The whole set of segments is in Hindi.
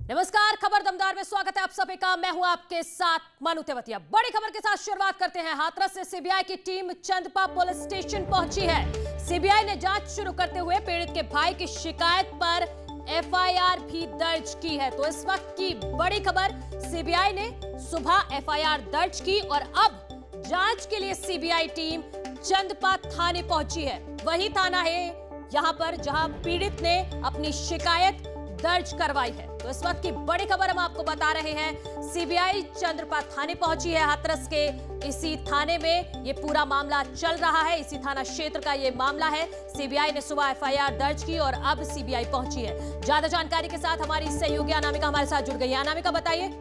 नमस्कार, खबर दमदार में स्वागत है आप सभी का। मैं हूं आपके साथ मनु तेवतिया। बड़ी खबर के साथ शुरुआत करते हैं। हाथरस से सीबीआई की टीम चंदपा पुलिस स्टेशन पहुंची है। सीबीआई ने जांच शुरू करते हुए पीड़ित के भाई की शिकायत पर एफआईआर भी दर्ज की है। तो इस वक्त की बड़ी खबर, सीबीआई ने सुबह एफआईआर दर्ज की और अब जांच के लिए सीबीआई टीम चंदपा थाने पहुंची है। वही थाना है यहां पर जहां पीड़ित ने अपनी शिकायत दर्ज करवाई है। तो इस वक्त की बड़ी खबर हम आपको बता रहे हैं। सीबीआई चंद्रपा थाने पहुंची है। हाथरस के इसी थाने में ये पूरा मामला चल रहा है। इसी थाना क्षेत्र का ये मामला है। सीबीआई ने सुबह एफआईआर दर्ज की और अब सीबीआई पहुंची है। ज्यादा जानकारी के साथ हमारी सहयोगी अनामिका हमारे साथ जुड़ गई है। अनामिका, बताइए।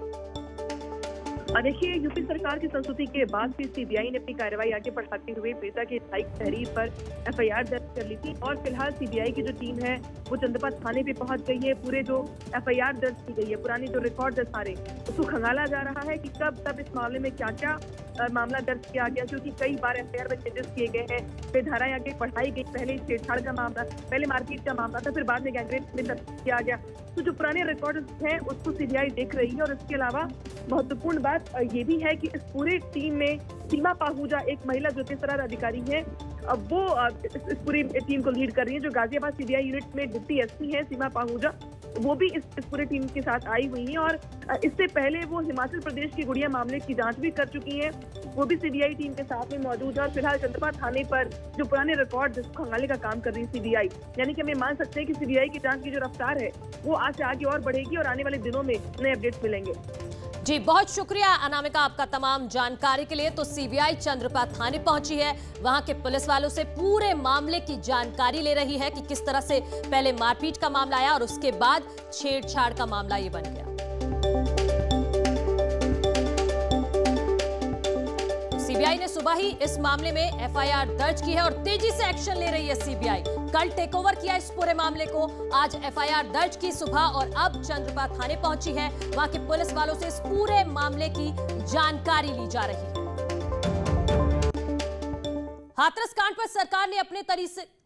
देखिए, यूपी सरकार की संस्तुति के बाद फिर सीबीआई ने अपनी कार्रवाई आगे बढ़ाते हुए पीड़िता की न्यायिक तहरीर पर एफआईआर दर्ज कर ली थी और फिलहाल सीबीआई की जो टीम है वो चंदपा थाने पे पहुंच गई है। पूरे जो एफआईआर दर्ज की गई है, पुरानी जो रिकॉर्ड है सारे, उसको खंगाला जा रहा है कि कब इस मामले में क्या क्या मामला दर्ज किया गया, क्योंकि कई बार एफआईआर में चेंजेस किए गए हैं। फिर धाराएं आगे बढ़ाई गई। पहले छेड़छाड़ का मामला, पहले मारपीट का मामला था, फिर बाद में गैंगरेप में दर्ज किया गया। तो जो पुराने रिकॉर्ड हैं उसको सीबीआई देख रही है। और इसके अलावा महत्वपूर्ण बात ये भी है कि इस पूरी टीम में सीमा पाहूजा, एक महिला जो तेसरा अधिकारी है, अब वो इस पूरी टीम को लीड कर रही है। जो गाजियाबाद सीबीआई यूनिट में डिप्टी एसपी है सीमा पाहूजा, वो भी इस पूरी टीम के साथ आई हुई हैं। और इससे पहले वो हिमाचल प्रदेश की गुड़िया मामले की जांच भी कर चुकी हैं। वो भी सीबीआई टीम के साथ में मौजूद है। और फिलहाल चंदपा थाने पर जो पुराने रिकॉर्ड जिसको खंगालने का काम कर रही है सीबीआई, यानी कि हमें मान सकते हैं कि सीबीआई की जांच की जो रफ्तार है वो आज से आगे और बढ़ेगी और आने वाले दिनों में नए अपडेट्स मिलेंगे। जी, बहुत शुक्रिया अनामिका आपका तमाम जानकारी के लिए। तो सीबीआई चंद्रपा थाने पहुंची है। वहां के पुलिस वालों से पूरे मामले की जानकारी ले रही है कि किस तरह से पहले मारपीट का मामला आया और उसके बाद छेड़छाड़ का मामला ये बन गया। सीबीआई ने सुबह ही इस मामले में एफआईआर दर्ज की है और तेजी से एक्शन ले रही है सीबीआई। कल टेकओवर किया इस पूरे मामले को, आज एफआईआर दर्ज की सुबह और अब चंद्रपा थाने पहुंची है। वहां के पुलिस वालों से इस पूरे मामले की जानकारी ली जा रही है। हाथरस कांड पर सरकार ने अपने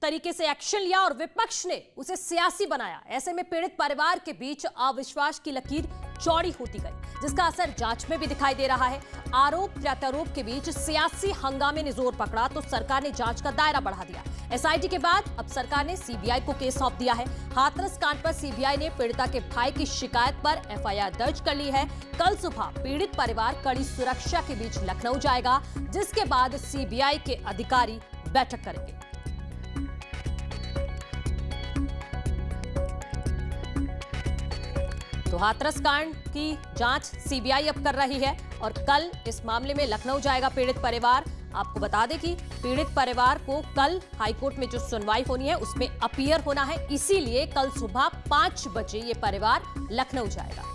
तरीके से एक्शन लिया और विपक्ष ने उसे सियासी बनाया। ऐसे में पीड़ित परिवार के बीच अविश्वास की लकीर चौड़ी होती गई, जिसका असर जांच में भी दिखाई दे रहा है। आरोप प्रत्यारोप के बीच सियासी हंगामे ने जोर पकड़ा तो सरकार ने जांच का दायरा बढ़ा दिया। एसआईटी के बाद अब सरकार ने सीबीआई को केस सौंप दिया है। हाथरस कांड पर सीबीआई ने पीड़िता के भाई की शिकायत पर एफआईआर दर्ज कर ली है। कल सुबह पीड़ित परिवार कड़ी सुरक्षा के बीच लखनऊ जाएगा, जिसके बाद सीबीआई के अधिकारी बैठक करेंगे। तो हाथरस कांड की जांच सीबीआई अब कर रही है और कल इस मामले में लखनऊ जाएगा पीड़ित परिवार। आपको बता दें कि पीड़ित परिवार को कल हाईकोर्ट में जो सुनवाई होनी है उसमें अपीयर होना है, इसीलिए कल सुबह 5 बजे ये परिवार लखनऊ जाएगा।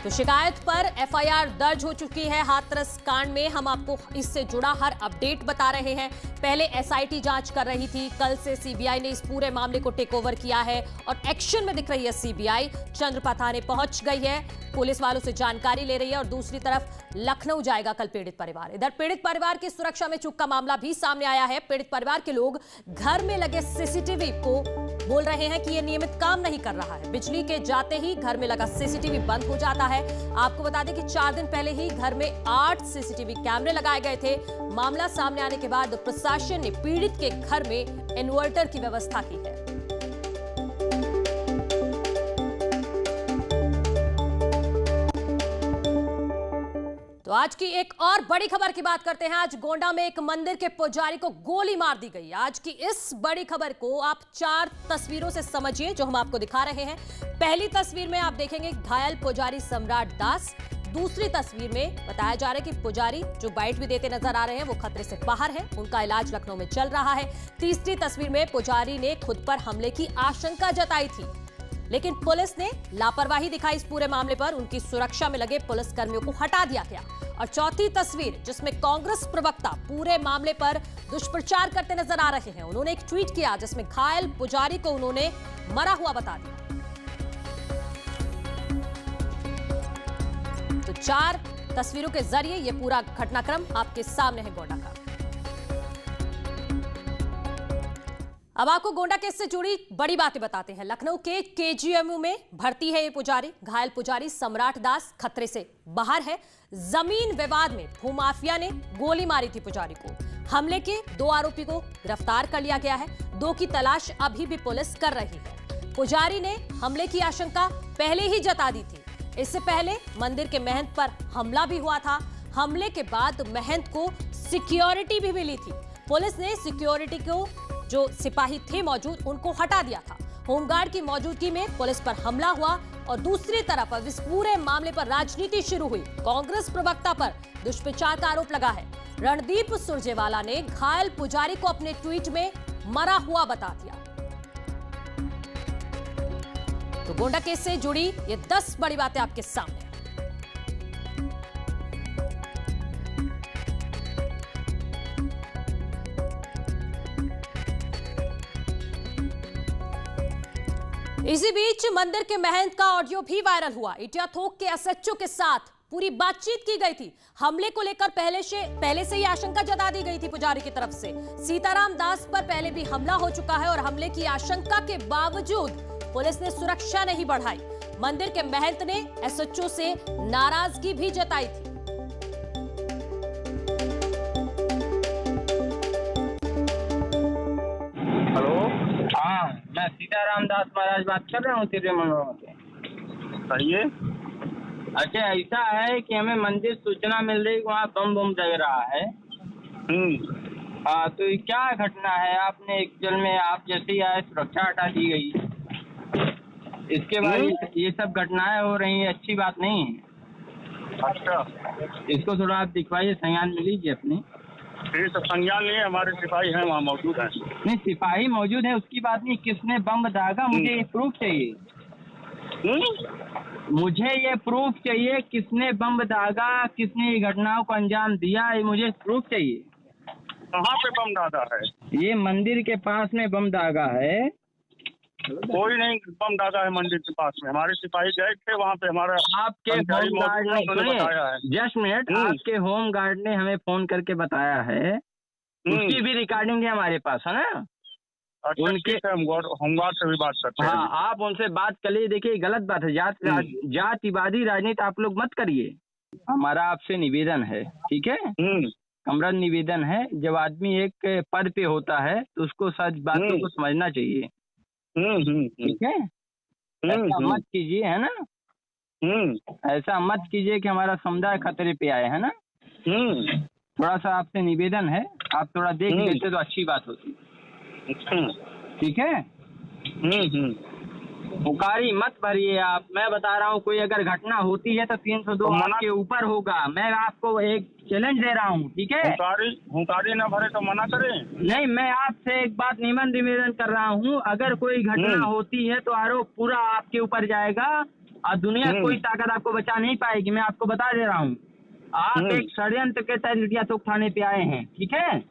तो शिकायत पर एफआईआर दर्ज हो चुकी है। हाथरस कांड में हम आपको इससे जुड़ा हर अपडेट बता रहे हैं। पहले एसआईटी जांच कर रही थी, कल से सीबीआई ने इस पूरे मामले को टेक ओवर किया है और एक्शन में दिख रही है सीबीआई। चंद्रपा थाने पहुंच गई है, पुलिस वालों से जानकारी ले रही है और दूसरी तरफ लखनऊ जाएगा कल पीड़ित परिवार। इधर पीड़ित परिवार की सुरक्षा में चूक का मामला भी सामने आया है। पीड़ित परिवार के लोग घर में लगे सीसीटीवी को बोल रहे हैं कि यह नियमित काम नहीं कर रहा है। बिजली के जाते ही घर में लगा सीसीटीवी बंद हो जाता है। आपको बता दें कि 4 दिन पहले ही घर में 8 सीसीटीवी कैमरे लगाए गए थे। मामला सामने आने के बाद प्रशासन ने पीड़ित के घर में इन्वर्टर की व्यवस्था की है। तो आज की एक और बड़ी खबर की बात करते हैं। आज गोंडा में एक मंदिर के पुजारी को गोली मार दी गई। आज की इस बड़ी खबर को आप 4 तस्वीरों से समझिए जो हम आपको दिखा रहे हैं। पहली तस्वीर में आप देखेंगे घायल पुजारी सम्राट दास। दूसरी तस्वीर में बताया जा रहा है कि पुजारी जो बाइट भी देते नजर आ रहे हैं वो खतरे से बाहर है, उनका इलाज लखनऊ में चल रहा है। तीसरी तस्वीर में पुजारी ने खुद पर हमले की आशंका जताई थी, लेकिन पुलिस ने लापरवाही दिखाई। इस पूरे मामले पर उनकी सुरक्षा में लगे पुलिस कर्मियों को हटा दिया गया। और चौथी तस्वीर जिसमें कांग्रेस प्रवक्ता पूरे मामले पर दुष्प्रचार करते नजर आ रहे हैं। उन्होंने एक ट्वीट किया जिसमें घायल पुजारी को उन्होंने मरा हुआ बता दिया। तो 4 तस्वीरों के जरिए ये पूरा घटनाक्रम आपके सामने है गोंडा का। अब आपको गोंडा केस से जुड़ी बड़ी बातें बताते हैं। लखनऊ के केजीएमयू में भर्ती है ये पुजारी। घायल पुजारी सम्राट दास खतरे से बाहर है। जमीन विवाद में भूमाफिया ने गोली मारी थी पुजारी को। हमले के 2 आरोपी को गिरफ्तार कर लिया गया है। 2 की तलाश अभी भी पुलिस कर रही है। पुजारी ने हमले की आशंका पहले ही जता दी थी। इससे पहले मंदिर के महंत पर हमला भी हुआ था। हमले के बाद महंत को सिक्योरिटी भी मिली थी। पुलिस ने सिक्योरिटी को जो सिपाही थे मौजूद उनको हटा दिया था। होमगार्ड की मौजूदगी में पुलिस पर हमला हुआ और दूसरी तरफ अब इस पूरे मामले पर राजनीति शुरू हुई। कांग्रेस प्रवक्ता पर दुष्प्रचार का आरोप लगा है। रणदीप सुरजेवाला ने घायल पुजारी को अपने ट्वीट में मरा हुआ बता दिया। तो गोंडा केस से जुड़ी ये 10 बड़ी बातें आपके सामने। इसी बीच मंदिर के महंत का ऑडियो भी वायरल हुआ। इटिया थोक के एसएचओ के साथ पूरी बातचीत की गई थी। हमले को लेकर पहले से ही आशंका जता दी गई थी पुजारी की तरफ से। सीताराम दास पर पहले भी हमला हो चुका है और हमले की आशंका के बावजूद पुलिस ने सुरक्षा नहीं बढ़ाई। मंदिर के महंत ने एसएचओ से नाराजगी भी जताई थी। मैं सीताराम दास महाराज बात कर रहा हूँ तेरे मनोरमा से। कहिए। अच्छा, ऐसा है कि हमें मंदिर सूचना मिल रही वहाँ बम लग रहा है। हाँ, तो ये क्या घटना है? आपने एक्चुअल में आप जैसे ही आए सुरक्षा हटा दी गई। इसके बाद ये सब घटनाएं हो रही है, अच्छी बात नहीं है। अच्छा, इसको थोड़ा आप दिखवाइए, संज्ञान में लीजिए अपने। ठीक है, संज्ञान लिए, हमारे सिपाही हैं वहाँ मौजूद हैं। नहीं, सिपाही मौजूद है उसकी बात नहीं, किसने बम दागा मुझे ये प्रूफ चाहिए। मुझे ये प्रूफ चाहिए, किसने बम दागा, किसने ये घटनाओं को अंजाम दिया, ये मुझे प्रूफ चाहिए। कहाँ पे बम दागा है? ये मंदिर के पास में बम दागा है। कोई नहीं बम दागा है मंदिर के पास में। हमारे सिपाही गए थे वहाँ पे। हमारा आपके होम गार्ड ने, जस्ट मिनट, आपके होम गार्ड ने हमें फोन करके बताया है। उसकी भी रिकॉर्डिंग है हमारे पास, है ना? अच्छा, उनके होम गार्ड से भी बात करते हैं। हाँ, आप उनसे बात कर लीजिए। देखिए, गलत बात है। जातिवादी राजनीति आप लोग मत करिए। हमारा आपसे निवेदन है, ठीक है? कमरा निवेदन है, जब आदमी एक पद पे होता है तो उसको सच बातों को समझना चाहिए। ठीक है? ऐसा मत कीजिए, है ना? ऐसा मत कीजिए कि हमारा समुदाय खतरे पे आए, है ना? थोड़ा सा आपसे निवेदन है, आप थोड़ा देख लेते तो अच्छी बात होती। ठीक है? पुकारी मत भरिए आप। मैं बता रहा हूँ, कोई अगर घटना होती है तो 302 के ऊपर होगा। मैं आपको एक चैलेंज दे रहा हूँ, ठीक है? हुंकारी ना भरे तो मना करें। नहीं, मैं आपसे एक बात निवेदन कर रहा हूँ, अगर कोई घटना होती है तो आरोप पूरा आपके ऊपर जाएगा और दुनिया कोई ताकत आपको बचा नहीं पाएगी। मैं आपको बता दे रहा हूँ, आप एक षड्यंत्र के तहत इटिया थोक थाने पे आए हैं, ठीक है?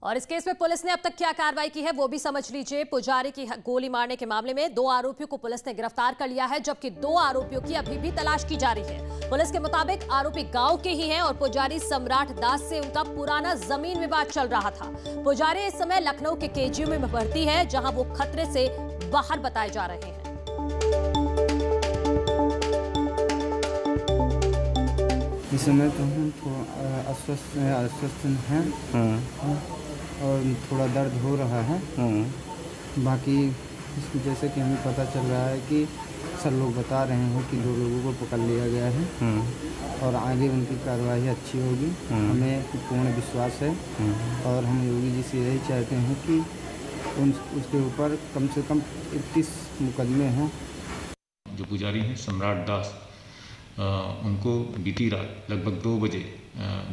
और इस केस में पुलिस ने अब तक क्या कार्रवाई की है वो भी समझ लीजिए। पुजारी की गोली मारने के मामले में 2 आरोपियों को पुलिस ने गिरफ्तार कर लिया है, जबकि 2 आरोपियों की अभी भी तलाश की जा रही है। पुलिस के मुताबिक आरोपी गांव के ही हैं और पुजारी सम्राट दास से उनका पुराना जमीन विवाद चल रहा था। पुजारी इस समय लखनऊ के केजीएमयू में भर्ती है, जहां वो खतरे से बाहर बताए जा रहे हैं। इस समय तो हम थोड़ा अस्वस्थ हैं और थोड़ा दर्द हो रहा है। बाकी जैसे कि हमें पता चल रहा है कि सब लोग बता रहे हैं कि 2 लोगों को पकड़ लिया गया है और आगे उनकी कार्रवाई अच्छी होगी। हमें पूर्ण विश्वास है और हम योगी जी से यही चाहते हैं कि उसके ऊपर कम से कम 31 मुकदमे हों। जो पुजारी हैं सम्राट दास, उनको बीती रात लगभग 2 बजे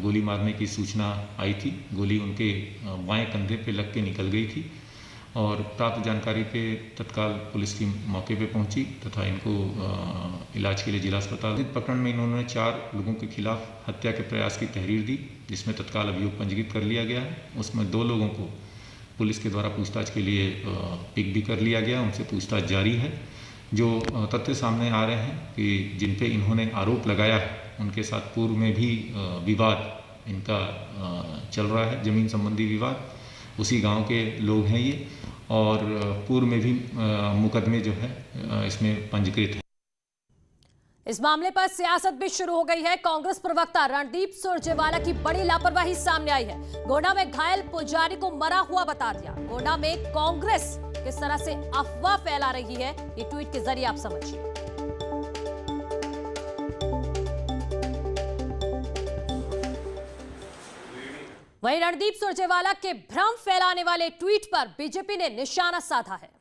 गोली मारने की सूचना आई थी। गोली उनके बाएं कंधे पे लग के निकल गई थी और प्राप्त जानकारी पे तत्काल पुलिस टीम मौके पे पहुंची तथा इनको इलाज के लिए जिला अस्पताल। प्रकरण में इन्होंने 4 लोगों के खिलाफ हत्या के प्रयास की तहरीर दी, जिसमें तत्काल अभियोग पंजीकृत कर लिया गया है। उसमें 2 लोगों को पुलिस के द्वारा पूछताछ के लिए पिक भी कर लिया गया, उनसे पूछताछ जारी है। जो तथ्य सामने आ रहे हैं कि जिन पे इन्होंने आरोप लगाया है उनके साथ पूर्व में भी विवाद इनका चल रहा है, ज़मीन संबंधी विवाद। उसी गांव के लोग हैं ये, और पूर्व में भी मुकदमे जो है इसमें पंजीकृत है। इस मामले पर सियासत भी शुरू हो गई है। कांग्रेस प्रवक्ता रणदीप सुरजेवाला की बड़ी लापरवाही सामने आई है। गोंडा में घायल पुजारी को मरा हुआ बता दिया। गोंडा में कांग्रेस किस तरह से अफवाह फैला रही है, ये ट्वीट के जरिए आप समझिए। वहीं रणदीप सुरजेवाला के भ्रम फैलाने वाले ट्वीट पर बीजेपी ने निशाना साधा है।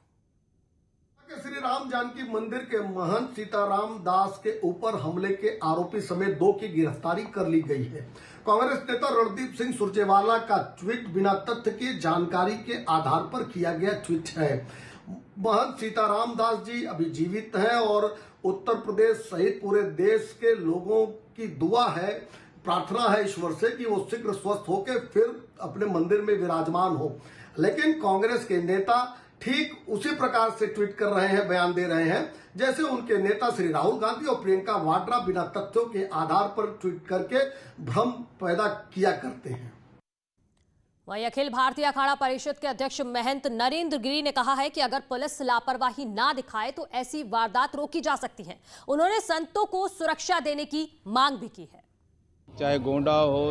श्री राम जानकी मंदिर के महंत सीताराम दास के ऊपर हमले के आरोपी समेत 2 की गिरफ्तारी कर ली गई है। कांग्रेस नेता रणदीप सिंह सुरजेवाला का ट्वीट बिना तथ्य की जानकारी के आधार पर किया गया ट्वीट है। महंत सीताराम दास जी अभी जीवित हैं और उत्तर प्रदेश सहित पूरे देश के लोगों की दुआ है, प्रार्थना है ईश्वर से कि वो शीघ्र स्वस्थ होकर फिर अपने मंदिर में विराजमान हो। लेकिन कांग्रेस के नेता ठीक उसी प्रकार से ट्वीट कर रहे हैं, बयान दे रहे हैं जैसे उनके नेता श्री राहुल गांधी और प्रियंका वाड्रा बिना तथ्यों के आधार पर ट्वीट करके भ्रम पैदा किया करते हैं। वहीं अखिल भारतीय अखाड़ा परिषद के अध्यक्ष महंत नरेंद्र गिरी ने कहा है कि अगर पुलिस लापरवाही ना दिखाए तो ऐसी वारदात रोकी जा सकती है। उन्होंने संतों को सुरक्षा देने की मांग भी की है। चाहे गोंडा हो,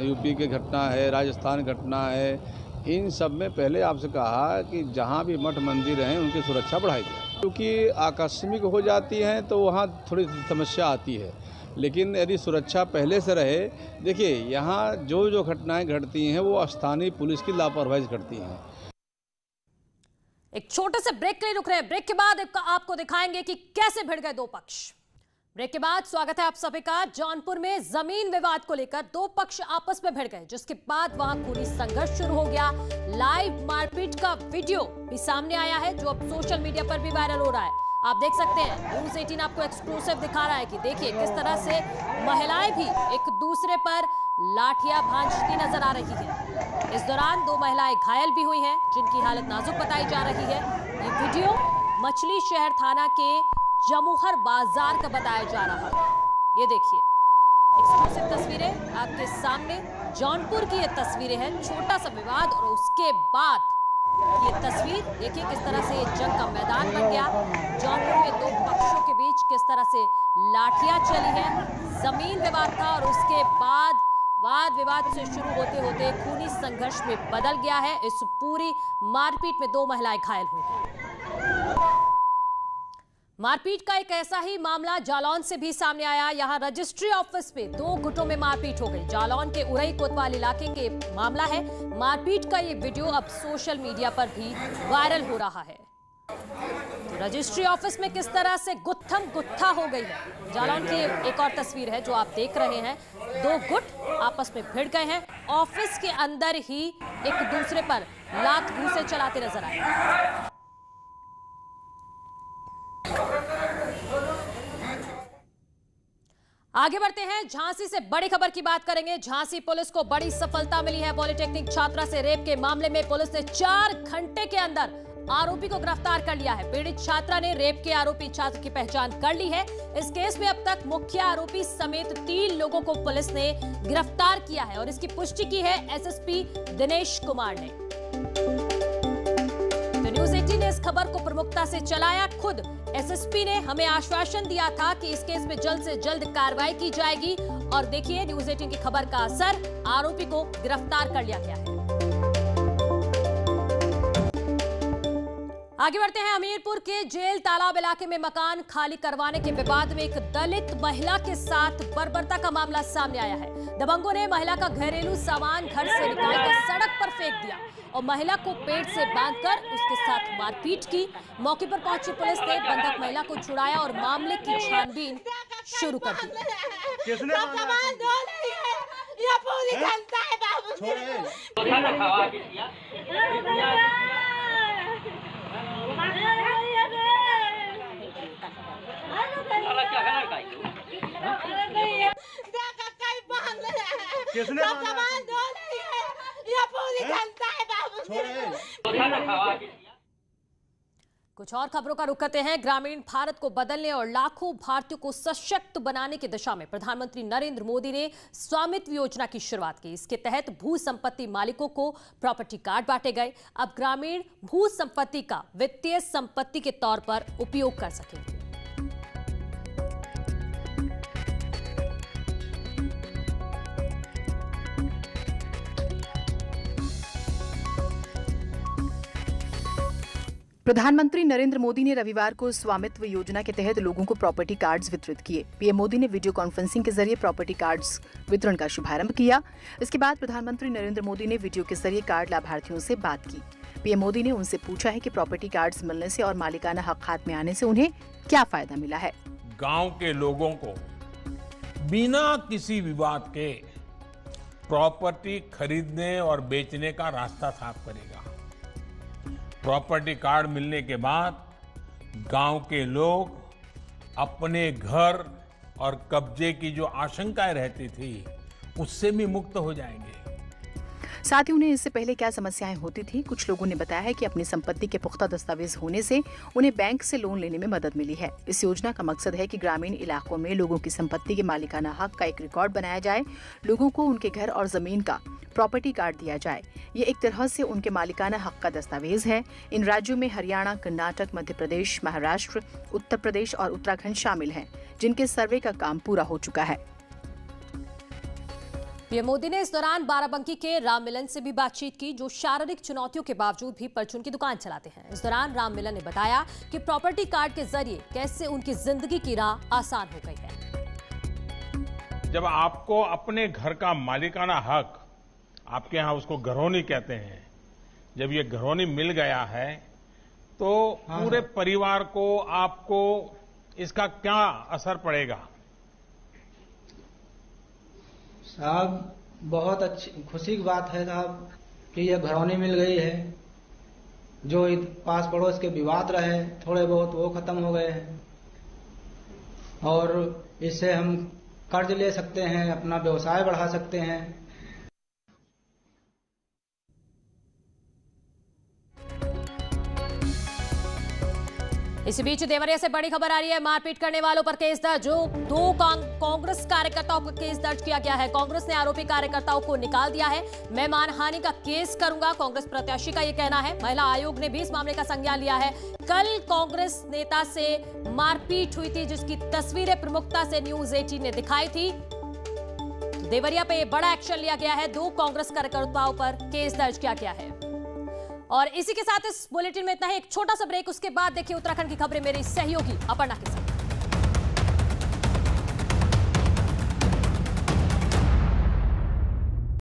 यूपी की घटना है, राजस्थान घटना है, इन सब में पहले आपसे कहा कि जहाँ भी मठ मंदिर हैं उनकी सुरक्षा बढ़ाई जाए, क्योंकि आकस्मिक हो जाती हैं तो वहाँ थोड़ी समस्या आती है। लेकिन यदि सुरक्षा पहले से रहे, देखिए यहाँ जो घटनाएं घटती हैं वो स्थानीय पुलिस की लापरवाही घटती हैं। एक छोटे से ब्रेक के लिए रुक रहे हैं। ब्रेक के बाद आपको दिखाएंगे कि कैसे भिड़ गए 2 पक्ष। ब्रेक के बाद स्वागत है आप सभी का। जौनपुर में जमीन विवाद को लेकर 2 पक्ष आपस में भिड़ गए, जिसके बाद वहां खूनी संघर्ष शुरू हो गया। लाइव मारपीट का वीडियो भी सामने आया है जो अब सोशल मीडिया पर भी वायरल हो रहा है। आप देख सकते हैं, न्यूज़ 18 आपको एक्सक्लूसिव दिखा रहा है कि देखिए किस तरह से महिलाएं भी एक दूसरे पर लाठियां भांजती नजर आ रही है। इस दौरान 2 महिलाएं घायल भी हुई हैं, जिनकी हालत नाजुक बताई जा रही है। ये वीडियो मछली शहर थाना के जमुहर बाजार का बताया जा रहा है। ये देखिए एक्सक्लूसिव तस्वीरें आपके सामने। जौनपुर की ये तस्वीरें हैं, छोटा सा विवाद और उसके बाद ये तस्वीर देखिए किस तरह से ये जंग का मैदान बन गया। जौनपुर में 2 पक्षों के बीच किस तरह से लाठियां चली है। जमीन विवाद था और उसके बाद वाद विवाद से शुरू होते होते खूनी संघर्ष में बदल गया है। इस पूरी मारपीट में 2 महिलाएं घायल हुई हैं। मारपीट का एक ऐसा ही मामला जालौन से भी सामने आया। यहां रजिस्ट्री ऑफिस में 2 गुटों में मारपीट हो गई। जालौन के उरई कोतवाल इलाके के मामला है। मारपीट का ये वीडियो अब सोशल मीडिया पर भी वायरल हो रहा है। तो रजिस्ट्री ऑफिस में किस तरह से गुत्थम गुत्था हो गई है। जालौन की एक और तस्वीर है जो आप देख रहे हैं। 2 गुट आपस में भिड़ गए हैं। ऑफिस के अंदर ही एक दूसरे पर लात घूंसे चलाते नजर आए। आगे बढ़ते हैं, झांसी से बड़ी खबर की बात करेंगे। झांसी पुलिस को बड़ी सफलता मिली है। पॉलिटेक्निक छात्रा से रेप के मामले में पुलिस ने 4 घंटे के अंदर आरोपी को गिरफ्तार कर लिया है। पीड़ित छात्रा ने रेप के आरोपी छात्र की पहचान कर ली है। इस केस में अब तक मुख्य आरोपी समेत 3 लोगों को पुलिस ने गिरफ्तार किया है और इसकी पुष्टि की है एसएसपी दिनेश कुमार ने। तो न्यूज़ 18 ने इस खबर को प्रमुखता से चलाया। खुद एसएसपी ने हमें आश्वासन दिया था कि इस केस में जल्द से जल्द कार्रवाई की जाएगी और देखिए न्यूज़ 18 की खबर का असर, आरोपी को गिरफ्तार कर लिया गया है। आगे बढ़ते हैं, हमीरपुर के जेल तालाब इलाके में मकान खाली करवाने के विवाद में एक दलित महिला के साथ बर्बरता का मामला सामने आया है। दबंगों ने महिला का घरेलू सामान घर से निकालकर सड़क पर फेंक दिया और महिला को पेड़ से बांधकर उसके साथ मारपीट की। मौके पर पहुंची पुलिस ने बंधक महिला को छुड़ाया और मामले की छानबीन शुरू कर दी। कुछ और खबरों का रुख करते हैं। ग्रामीण भारत को बदलने और लाखों भारतीयों को सशक्त बनाने की दिशा में प्रधानमंत्री नरेंद्र मोदी ने स्वामित्व योजना की शुरुआत की। इसके तहत भू संपत्ति मालिकों को प्रॉपर्टी कार्ड बांटे गए। अब ग्रामीण भू संपत्ति का वित्तीय संपत्ति के तौर पर उपयोग कर सकेंगे। प्रधानमंत्री नरेंद्र मोदी ने रविवार को स्वामित्व योजना के तहत लोगों को प्रॉपर्टी कार्ड्स वितरित किए। पीएम मोदी ने वीडियो कॉन्फ्रेंसिंग के जरिए प्रॉपर्टी कार्ड्स वितरण का शुभारंभ किया। इसके बाद प्रधानमंत्री नरेंद्र मोदी ने वीडियो के जरिए कार्ड लाभार्थियों से बात की। पीएम मोदी ने उनसे पूछा है कि प्रॉपर्टी कार्ड्स मिलने से और मालिकाना हक हाथ में आने से उन्हें क्या फायदा मिला है। गाँव के लोगों को बिना किसी विवाद के प्रॉपर्टी खरीदने और बेचने का रास्ता साफ करेगा। प्रॉपर्टी कार्ड मिलने के बाद गांव के लोग अपने घर और कब्जे की जो आशंकाएं रहती थी उससे भी मुक्त हो जाएंगे। साथ ही उन्हें इससे पहले क्या समस्याएं होती थी। कुछ लोगों ने बताया है कि अपनी संपत्ति के पुख्ता दस्तावेज होने से उन्हें बैंक से लोन लेने में मदद मिली है। इस योजना का मकसद है कि ग्रामीण इलाकों में लोगों की संपत्ति के मालिकाना हक का एक रिकॉर्ड बनाया जाए। लोगों को उनके घर और जमीन का प्रॉपर्टी कार्ड दिया जाए। ये एक तरह से उनके मालिकाना हक का दस्तावेज है। इन राज्यों में हरियाणा, कर्नाटक, मध्य प्रदेश, महाराष्ट्र, उत्तर प्रदेश और उत्तराखंड शामिल हैं, जिनके सर्वे का काम पूरा हो चुका है। पीएम मोदी ने इस दौरान बाराबंकी के राम मिलन से भी बातचीत की, जो शारीरिक चुनौतियों के बावजूद भी परचून की दुकान चलाते हैं। इस दौरान राम मिलन ने बताया कि प्रॉपर्टी कार्ड के जरिए कैसे उनकी जिंदगी की राह आसान हो गई है। जब आपको अपने घर का मालिकाना हक, आपके यहाँ उसको घरौनी कहते हैं, जब ये घरौनी मिल गया है तो पूरे परिवार को, आपको इसका क्या असर पड़ेगा? साहब बहुत अच्छी खुशी की बात है साहब कि यह घरौनी मिल गई है। जो पास पड़ोस के विवाद रहे थोड़े बहुत वो खत्म हो गए हैं और इससे हम कर्ज ले सकते हैं, अपना व्यवसाय बढ़ा सकते हैं। इसी बीच देवरिया से बड़ी खबर आ रही है। मारपीट करने वालों पर केस दर्ज। जो 2 कांग्रेस कार्यकर्ताओं पर केस दर्ज किया गया है। कांग्रेस ने आरोपी कार्यकर्ताओं को निकाल दिया है। मैं मानहानि का केस करूंगा, कांग्रेस प्रत्याशी का यह कहना है। महिला आयोग ने भी इस मामले का संज्ञान लिया है। कल कांग्रेस नेता से मारपीट हुई थी, जिसकी तस्वीरें प्रमुखता से न्यूज 18 ने दिखाई थी। देवरिया पे बड़ा एक्शन लिया गया है। 2 कांग्रेस कार्यकर्ताओं पर केस दर्ज किया गया है। और इसी के साथ इस बुलेटिन में इतना ही। एक छोटा सा ब्रेक, उसके बाद देखिए उत्तराखंड की खबरें मेरी सहयोगी अपर्णा के साथ।